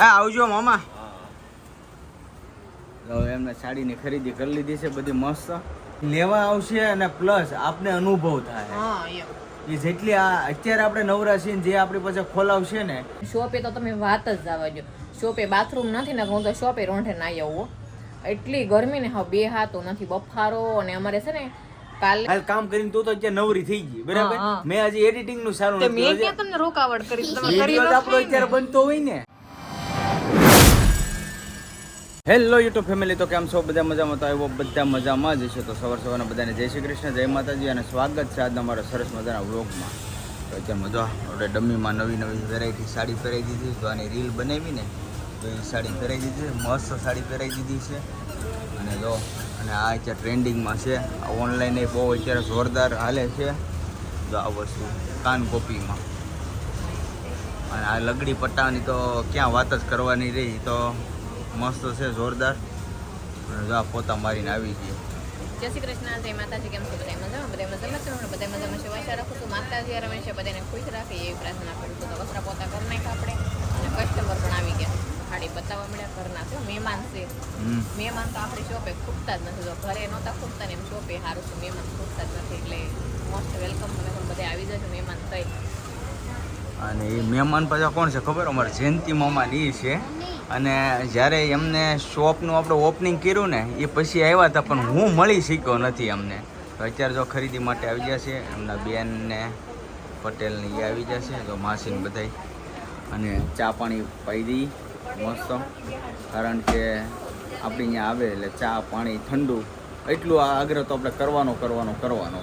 હા આવજો મામા. એમને સાડીની ખરીદી કરી લીધી છે બધી મસ્ત. લેવા આવશે અને પ્લસ આપને અનુભવ થાય. એ જેટલી અત્યારે આપણે નવરા છીએ જે આપણી પાસે ખોલાવશે ને શોપે તો તમે વાત જ જવા દો. શોપે બાથરૂમ નથી ને હું તો શોપે રોંઢે ના આવું. એટલી ગરમી ને હા બે હાથો નથી બફારો. અને અમારે છે ને કાલે કામ કરીને તું તો અત્યારે નવરી થઈ ગઈ બરાબર. મેં હજી એડિટિંગ નું સારું મેં ક્યાં તમને રોકાવડ કરી? તમે કરી આપણો અત્યારે બનતો હોય ને. હેલો યુટ્યુબ ફેમિલી, તો કેમ છો? બધા મજામાં? તો આવ્યો બધા મજામાં જ છે. તો સવારના બધાને જય શ્રી કૃષ્ણ, જય માતાજી અને સ્વાગત છે આજના અમારા સરસ મજાના વ્લોગમાં. તો અત્યારે મજા આપણે ડમ્મીમાં નવી નવી વેરાયટી સાડી પહેરાવી દીધી. તો આની રીલ બનાવી ને તો એ સાડી પહેરાવી દીધી, મસ્ત સાડી પહેરાવી દીધી છે. અને જો અને આ અત્યારે ટ્રેન્ડિંગમાં છે. આ ઓનલાઈન એ બહુ અત્યારે જોરદાર હાલે છે. જો આ વસ્તુ કાન કોપીમાં અને આ લગડી પટ્ટાની તો ક્યાં વાત જ કરવાની રહી. તો મસ્ત છે, જોરદાર. અને જો પોતા મારીને આવી ગઈ. જય શ્રી કૃષ્ણ, જય માતાજી. કેમ છો? બધા મજામાં? બધા મજામાં છે. બધા મજામાં છે. આશા રાખું છું માતાજી હંમેશા બધાને ખુશ રાખે એવી પ્રાર્થના કરું છું. તો વસ્ત્ર પોતા કરી નાખ્યા આપણે અને કસ્ટમર પણ આવી ગયા. સાડી બતાવવા મળ્યા ઘરના. શું મહેમાન છે? મહેમાન તો આપણી શોપે ખૂટતા જ નથી. જો ઘરે નહોતા ખૂટતા ને એમ શોપે સારું છે, મહેમાન ખૂટતા જ નથી. એટલે મોસ્ટ વેલકમ. તમે પણ બધા આવી જજો મહેમાન થઈ. અને એ મહેમાન પાછા કોણ છે ખબર? અમારે જયંતિ મામાની એ છે. અને જ્યારે એમને શોપનું આપણે ઓપનિંગ કર્યું ને એ પછી આવ્યા હતા, પણ હું મળી શક્યો નથી અમને. તો અત્યારે જો ખરીદી માટે આવી જશે એમના બેનને પટેલને એ આવી જશે. તો માસીને બધાય અને ચા પાણી પાઈ દઈ મસ્ત. કારણ કે આપણી અહીંયા આવે એટલે ચા પાણી ઠંડુ એટલું આગ્રહ તો આપણે કરવાનો.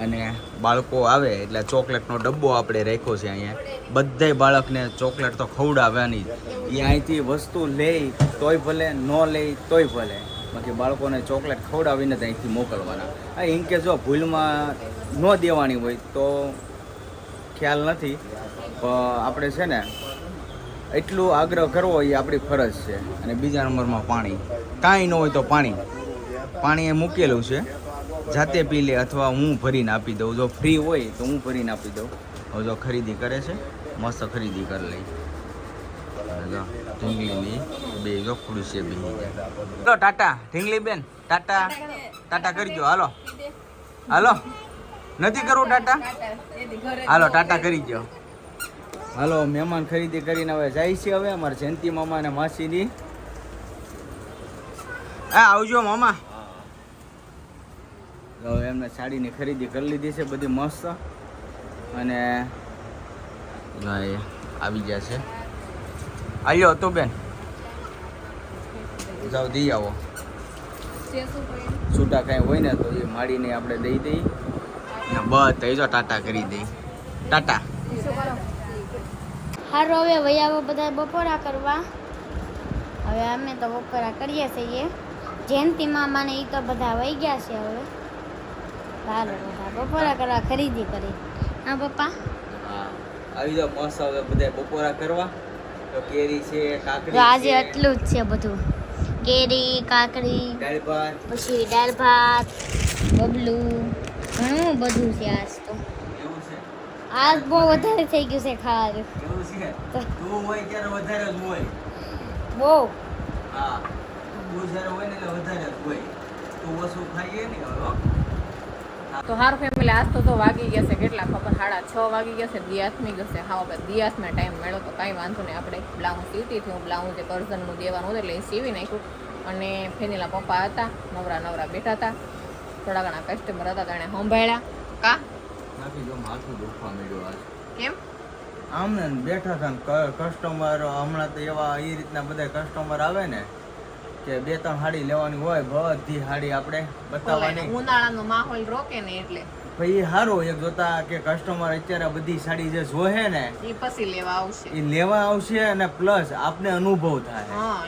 અને બાળકો આવે એટલે ચોકલેટનો ડબ્બો આપણે રાખ્યો છે અહીંયા. બધાય બાળકને ચોકલેટ તો ખવડાવવાની જ. એ અહીંથી વસ્તુ લે તોય ભલે, ન લે તોય ભલે, બાકી બાળકોને ચોકલેટ ખવડાવીને જ અહીંથી મોકલવાના. એમ કે જો ભૂલમાં ન દેવાની હોય તો ખ્યાલ નથી, પણ આપણે છે ને એટલું આગ્રહ કરવો એ આપણી ફરજ છે. અને બીજા નંબરમાં પાણી, કાંઈ ન હોય તો પાણી એ મૂકેલું છે, જાતે પી લે અથવા હું ભરીને આપી દઉં. જો ફ્રી હોય તો હું ભરીને આપી દઉં. હવે જો ખરીદી કરે છે, મસ્ત ખરીદી કરી લઈ. જો ઢીંગલીની બે જો ખુરશી બેસી જાય. હાલો ટાટા ઢીંગલી બેન, ટાટા કરજો. હાલો નથી કરવું ટાટા? હાલો ટાટા કરી ગયો. હાલો મહેમાન ખરીદી કરીને હવે જાય છે. હવે અમારે જયંતિ મામા અને માસીની. હા આવજો મામા. હવે એમને સાડીની ખરીદી કરી લીધી છે બધી મસ્ત. અને આવી ગયા છે. આવ્યો હતો બેન, જાઓ દઈ આવો. છૂટા કાંઈ હોય ને તો એ માડીને આપણે દઈ દઈ ને બસ જો ટાટા કરી દઈ. ટાટા. હારું, હવે વૈયાવો બધા બપોરા કરવા. હવે અમે તો બપોરા કરીએ છીએ. જયંતિ મામાને એ તો બધા વહી ગયા છે. હવે ચાલો બધા બપોરા કરવા ખરીદી કરી. હા પપ્પા? હા આવી જાઓ મસ્ત. હવે બધા બપોરા કરવા. તો કેરી છે, કાકડી તો આજે એટલું જ છે બધું. કેરી, કાકડી, દાળ ભાત, પછી દાળ ભાત, બબલું, ઘણું બધું છે આજ તો. એવું છે. આજ બહુ વધારે થઈ ગયું છે ખાવાનું. એવું છે. તું હોય ત્યારે વધારે જ હોય. બહુ. હા તું જ્યારે હોય ને એટલે વધારે જ હોય. તું ઓછું ખાઈએ ને હવે. તો હાર ફેમિલી, આજ તો વાગી ગયા છે કેટલા ખબર? 6:30 વાગી ગયા છે. દિયાસમી ગશે. હા આપણે દિયાસમાં ટાઈમ મળ્યો તો કાંઈ વાંધો નહીં. આપણે બ્લાઉઝ સીવતી હતી. હું બ્લાઉઝ જે કરઝનનું દેવાનું હતું એટલે એ સીવી નાખ્યું. અને ફેનીલા પપ્પા હતા, નવરા બેઠા હતા. થોડા ઘણા કસ્ટમર હતા તો એને સંભાળ્યા. કા નાખી જો માથું દુખવા મળ્યું આજ. કેમ? આમ ને બેઠા હતા ને કસ્ટમર હમણાં તો એવા એ રીતના બધા કસ્ટમર આવે ને કે 2-3 હાડી લેવાની હોય, બધી હાડી આપણે બતાવવાની. ઉનાળાનો માહોલ રોકે ને એટલે ભાઈ સારું એક જોતા કે કસ્ટમર અત્યારે બધી સાડી જે જોહે ને એ પછી લેવા આવશે અને પ્લસ આપને અનુભવ થાય. હા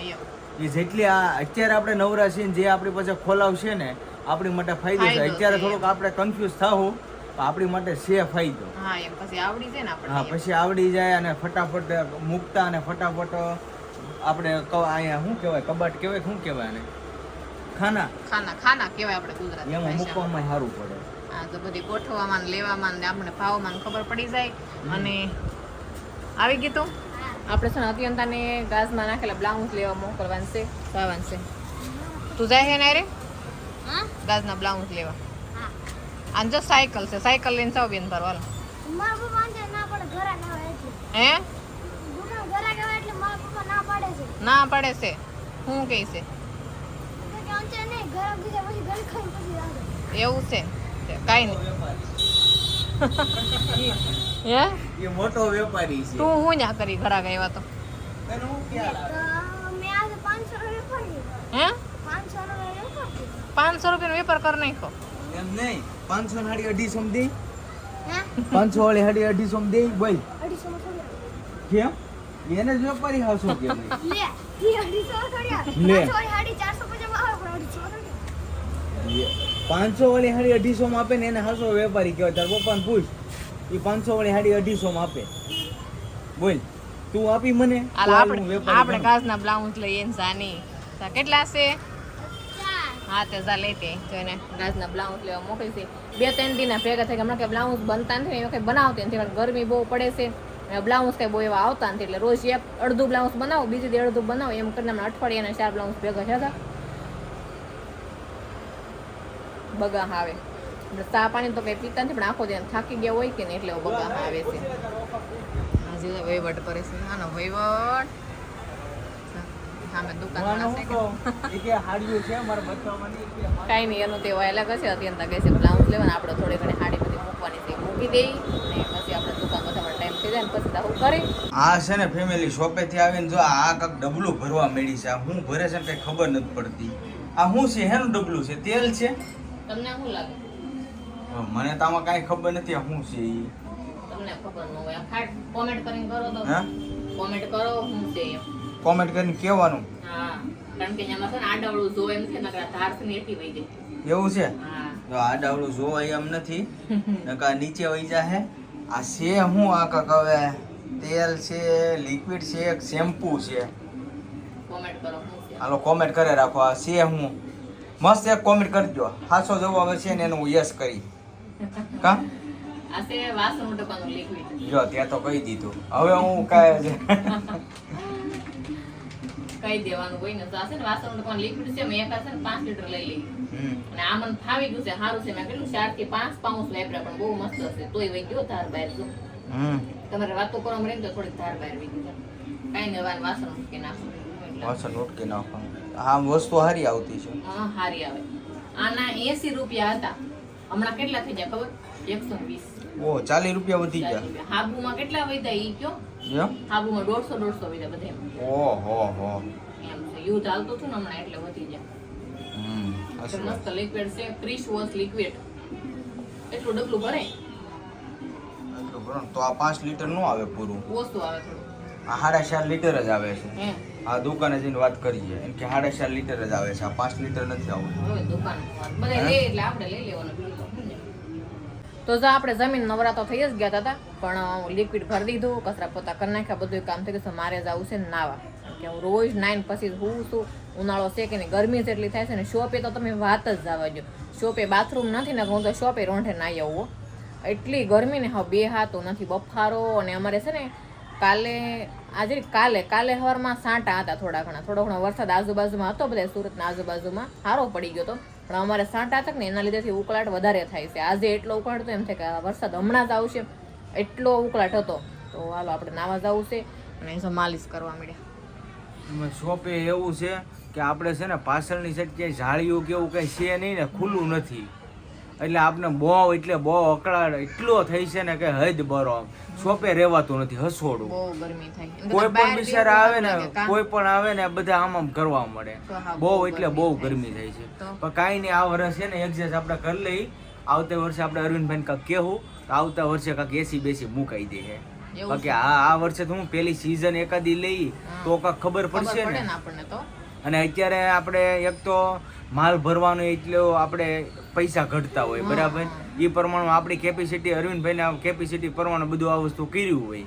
એ જેટલી અત્યારે આપણે નવરા છીએ જે આપણી પાસે ખોલાવશે ને આપણી માટે ફાયદો છે. અત્યારે થોડુંક આપણે કન્ફ્યુઝ થાવું, આપણી માટે છે ફાયદો. હા એમ પછી આવડી જાય ને આપણે. હા પછી આવડી જાય અને ફટાફટ મૂકતા અને ફટાફટ આપણે અહીંયા શું કહેવાય, કબાટ કહેવાય, શું કહેવાય ને, ખાના કહેવાય આપણે ગુજરાતી એમાં મૂકવામાં સારું પડે. હા તો બધી ગોઠવવામાં લેવામાં ને આપણે ભાવમાં ખબર પડી જાય. અને આવી ગયું તું આપણે છે ને અત્યંતાને ગાજમાં નાખેલા બ્લાઉઝ લેવા મોકલવાનું છે જવાનું છે તું જાય છે ને રે હા ગાજના બ્લાઉઝ લેવા હા આમ જો સાયકલ છે સાયકલ લઈને જાવ બેન તાર વાલો મારા પપ્પા ને ના પડે ઘરે ના હોય એટલે હે દુકાન ઘરે ગયો એટલે મારા પપ્પા ના પાડે છે ના પડે છે શું કહે છે તો કે અંતે નહીં ઘરે બીજા પછી ઘરે ખાઈને પછી આવે એવું છે કાંઈ નહીં હે એ મોટો વેપારી છે તું હું ના કરી ઘરા ગયા તો તને હું ખ્યાલ આવે? તો મેં આજે 500 રૂપિયા પડી હે 500 રૂપિયા પડી 500 રૂપિયાનો વેપાર કરી નાખો એમ નહીં 500 હાડી 250 દે હે 500 વાળી હાડી 250 દે બોલ 250 માં થોડી કેમ એને જ વેપારી હાસો કેમ લે ઈ 250 થોડી આવે લે. 500 વાળી હાડી 450 માં આવે પણ 250 500 વાળી હાડી 250 માં આપે ને એને હાસો વેપારી કહેવાય. તાર પપ્પાને પૂછ એ 500 વાળી હાડી 250 માં આપે બોલ તું આપી મને તો હાલ હાલ હું આપણે વેપારી આપણે બનું. ગાજના બ્લાઉઝ લઈએ ને જાની તા કેટલા છે 4 હા તે જા લેતે તો એને ગાજના બ્લાઉઝ લેવા મોકલી છે 2-3 દિના ભેગા થઈ ગયા હમણાં કે બ્લાઉઝ બનતા નથી એ વખત બનાવતી નથી કારણ ગરમી બહુ પડે છે અને બ્લાઉઝ કઈ બહુ એવા આવતા નથી એટલે રોજ એક અડધું બ્લાઉઝ બનાવો બીજી દી અડધું બનાવો એમ કરીને હમણાં અઠવાડિયાના 4 બ્લાઉઝ ભેગા થયા બગા આવે એટલે ચા પાણી તો કઈ પીતા નથી પણ આખો દિવસ થાકી ગયા હોય કે ને એટલે બગા આવે છે હજી વહીવટ કરે છે આનો વહીવટ સામે દુકાન છે કે એ કે હાડીઓ છે મારા બચ્ચાઓમાં નહીં કે કાંઈ નહીં એનું તે અલગ હશે અત્યંતા કહે છે બ્લાઉઝ લેવાને આપણે થોડી ઘણી હાડી બધી મૂકવાની છે મૂકી દઈ ને પછી આપણે દુકાન બધા ટાઈમ થઈ જાય ને પછી આવું કરી આ છે ને ફેમિલી શોપેથી આવીને જો આ કાંક ડબલું ભરવા મેળી છે આ હું ભરે છે ને કઈ ખબર નથી પડતી આ શું છે હેનું ડબલું છે તેલ છે તમને શું લાગે મને તો આમાં કાંઈ ખબર નથી આ શું છે ઈ તમને ખબર ન હોય ખાટ કોમેન્ટ કરીને કરો તો હા કોમેન્ટ કરો શું છે એમ કોમેન્ટ કરીને કહેવાનું હા કારણ કે એમાં છે ને આડાવડું જો એમ છે નકરા ધારથી એટલી વહી જાય એવું છે હા જો આ ડાવડું જોવાય એમ નથી નકા નીચે વહી જાહે આ છે હું આ કાંક હવે તેલ છે લિક્વિડ છે એક શેમ્પૂ છે કોમેન્ટ કરો શું છે હાલો કોમેન્ટ કરે રાખો આ છે હું મસ્ત એક કોમેન્ટ કરજો હાસો જવાબ આવે છે ને એનું હું યસ કરી કા આ છે વાસણ ઉટકવાનું લિક્વિડ જો ત્યાં તો કહી દીધું હવે હું કાંઈ કહી દેવાનું હોય ને તો આ છે ને વાસણ ઉટકવાનું લિક્વિડ છે મેં એક આ છે ને 5 લીટર લઈ લઈ અને આ મને ફાવી ગયું છે સારું છે મેં કેટલું 4 થી 5 પાઉન્ડ વાપર્યા પણ બહુ મસ્ત હશે તોય વહી ગયો ધાર બહાર જો તમારે વાતો કરવા મળે ને તો થોડીક ધાર બહાર વહી ગઈ કાંઈ ને હવે વાસણ મૂકી નાખો વાસણ ઉટકી નાખવાનું આ વસ્તુ સારી આવતી છે હા હારી આવે આના 80 રૂપિયા હતા હમણાં કેટલા થઈ ગયા ખબર 120 ઓ 40 રૂપિયા વધી ગયા હાબુમાં કેટલા વધ્યા ઈ કયો જો હાબુમાં 150 વધ્યા બધે ઓહો હો એમ છે યુદ્ધ હાલતું હતું ને હમણાં એટલે વધી ગયા તો મસ્ત લિક્વિડ છે 30 વોશ લિક્વિડ એટલું ડબલું ભરાય તો આ 5 લીટર નો આવે પૂરું ઓછું આવે થોડું આ 4.5 લીટર જ આવે છે હે આ દુકાને જઈને વાત કરીએ એમ કે 4.5 લીટર જ આવે છે આ 5 લીટર નથી આવતું હવે દુકાન બધા લે એટલે આપણે લઈ લેવાનું બીજું તો શું છે. તો જો આપણે જમીન નવરાતો થઈ જ ગયા હતા પણ લિક્વિડ ભરી દીધું કચરા પોતા કરી નાખ્યા બધું કામ થઈ ગયું મારે જવું છે નાવા કે હું રોજ 9 પછી હું છું ઉનાળો છે કે નહીં ગરમી જેટલી થાય છે ને શોપે તો તમે વાત જ જવા દો શોપે બાથરૂમ નથી ને હું તો શોપે રોંઢે નાહી આવું એટલી ગરમી ને હા બે હાથો નથી બફારો અને અમારે છે ને કાલે સવારમાં સાંટા હતા થોડો ઘણો વરસાદ આજુબાજુમાં હતો બધા સુરતના આજુબાજુમાં સારો પડી ગયો હતો પણ અમારે સાંટા હતા ને એના લીધેથી ઉકળાટ વધારે થાય છે આજે એટલો ઉકળાટ હતો એમ થાય કે વરસાદ હમણાં જ આવશે એટલો ઉકળાટ હતો તો હાલો આપણે નાવા જવું છે અને એ માલિશ કરવા મળ્યા શોપે એવું છે કે આપણે છે ને પાછળની સાઈડ ક્યાંય ઝાડીઓ કેવું કઈ છે નહીં ને ખુલ્લું નથી એટલે આપણે બહુ અકળાટ એટલો થઈ છે ને કે હદ બરો શોપે રહેવાતું નથી હસોડું બહુ ગરમી થાય કોઈ પણ બિચારા આવે ને કોઈ પણ આવે ને બધા આમ કરવા મળે બહુ એટલે બહુ ગરમી થાય છે પણ કાંઈ નહીં આ વર્ષ છે ને એડજસ્ટ આપણે કરી લઈ આવતા વર્ષે આપણે અરવિંદભાઈ કાંક કહેવું તો આવતા વર્ષે કાંક એસી બેસી મુકાઈ દે છે બાકી આ વર્ષે તો હું પેલી સીઝન એકાદી લઈ તો કાંક ખબર પડશે ને આપણને તો અને અત્યારે આપણે એક તો માલ ભરવાનો એટલો આપણે પૈસા ઘટતા હોય બરાબર એ પ્રમાણે આપણી કેપેસિટી અરવિંદભાઈને કેપેસિટી પ્રમાણે બધું આ વસ્તુ કર્યું હોય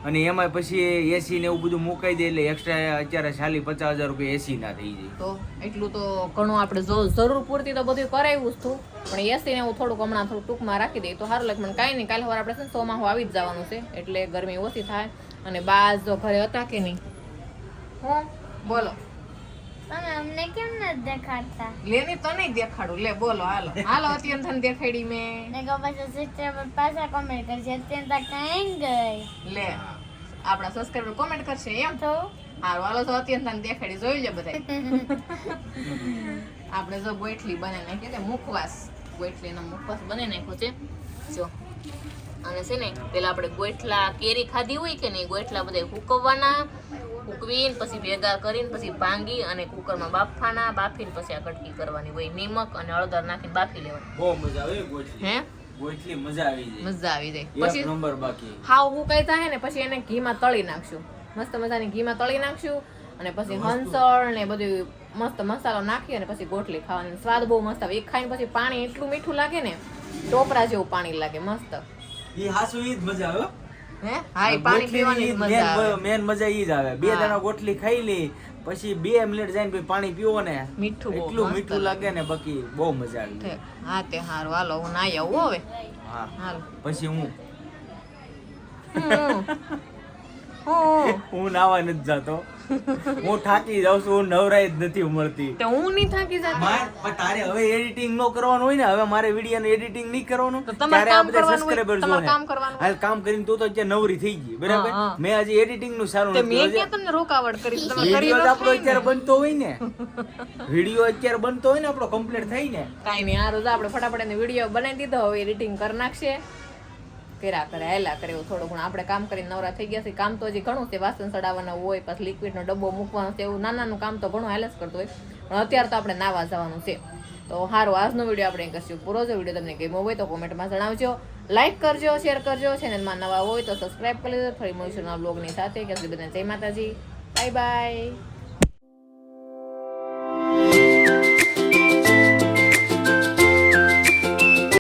અને એમાં પછી એસી ને એવું બધું મુકાઈ દે એટલે એક્સ્ટ્રા અત્યારે 40-50 હજાર રૂપિયા એસી ના થઈ જાય તો એટલું તો ઘણું આપણે જરૂર પૂરતી તો બધું કરાવ્યું જ હતું પણ એસી ને હું થોડુંક હમણાં ટૂંકમાં રાખી દઈ તો સારું લાગે મને કાંઈ નહીં કાલે સવારે આપણે છે ને 100 માં આવી જ જવાનું છે એટલે ગરમી ઓછી થાય અને બા જો ઘરે હતા કે નહીં? હું બોલો તમે અમને કેમ નથી દેખાડતા? લેની તો નહીં દેખાડું. લે બોલો, હાલો હાલો. અત્યંત દેખાડી મેં. ને કહો પછી સિસ્ટર પર પાછા કોમેન્ટ કરશે અત્યંત કઈ ગઈ લે આપણા સબસ્ક્રાઇબર કોમેન્ટ કરશે એમ. તો હારું હાલો તો અત્યંત દેખાડી જોઈ લે બધા. આપણે જો ગોઠલી બનાવી નાખી એટલે મુખવાસ, ગોઠલીનો મુખવાસ બનાવી નાખ્યો છે જો. અને છે ને પેલા આપણે ગોઠલા કેરી ખાધી હોય કે નહીં, ગોઠલા બધા હુકવવાના, હુકવીને પછી ભેગા કરીને પછી ભાંગી અને કુકરમાં બાફવાના, બાફીને પછી આ કટકી કરવાની હોય, નિમક અને હળદર નાખીને બાફી લેવાની. બહુ મજા આવે ગોઠલી. હે ગોઠલી મજા આવી જાય. મજા આવી જાય. એક પછી નંબર બાકી. હાવ હુકાઈ થાય ને પછી એને ઘીમાં તળી નાખશું, મસ્ત મજાની ઘીમાં તળી નાખશું. અને પછી હંસળ ને બધું મસ્ત મસાલો નાખી અને પછી ગોઠલી ખાવાની. સ્વાદ બહુ મસ્ત આવે. એક ખાઈને પછી પાણી એટલું મીઠું લાગે ને, ટોપરા જેવું પાણી લાગે મસ્ત. ઈ હાસુ ઈ જ મજા આવે હો. હે હા, એ પાણી પીવાની જ મજા આવે. મેન મજા ઈ જ આવે. બે દાણા ગોઠલી ખાઈ લે પછી 2 મિનિટ જઈને પછી પાણી પીવો ને, મીઠું બહુ એટલું મસ્ત મીઠું લાગે ને, બાકી બહુ મજા આવી જાય. હા તે હારું હાલો હું નાઈ આવું હવે. હા હાલો પછી હું હું નાવા નથી જાતો. હું થાકી જાઉં છું, નવરાઈ જ નથી મળતી. તો હું નહીં થાકી જતી. પણ તારે હવે એડિટિંગ નો કરવાનું હોય ને, હવે મારે વિડિયો નું એડિટિંગ નહીં કરવાનું, તો તમારે ત્યારે આ કામ બધા કરવાનું હોય, સબસ્ક્રાઇબર જો તમારે ને કામ કરવાનું હોય. હાલ કામ કરીને તું તો અત્યારે નવરી થઈ ગઈ બરાબર. હા. મેં હજી એડિટિંગ નું સારું તે નથી મેં કર્યું. ક્યાં તમને રોકાવટ કરી? તમે કરી વિડિયો લો આપણો ખાઈને. અત્યારે બનતો હોય ને, વિડિયો અત્યારે બનતો હોય ને આપણો કમ્પ્લીટ થઈ ને, કાંઈ નહીં, આ રોજ આપણે ફટાફટ એને વિડીયો બનાવી દીધો, હવે એડિટિંગ કરી નાખશે. કર્યા કરે હેલા કરે એવું થોડું ઘણું આપણે કામ કરીને નવરા થઈ ગયા છે. કામ તો હજી ઘણું છે, વાસણ ચડાવવાના હોય, પછી લિક્વિડનો ડબ્બો મૂકવાનો છે, એવું નાનાનું કામ તો ઘણું હેલા જ કરતું હોય. પણ અત્યારે તો આપણે નાવા જવાનું છે. તો સારું, આજનો વિડીયો આપણે કરશું પૂરો. જો વિડીયો તમને ગમ્યો હોય તો કોમેન્ટમાં જણાવજો, લાઈક કરજો, શેર કરજો, ચેનલમાં નવા હોય તો સબસ્ક્રાઈબ કરી લેજો. ફરી મળીશું નવા બ્લોગની સાથે. કે બધાને જય માતાજી, બાય બાય.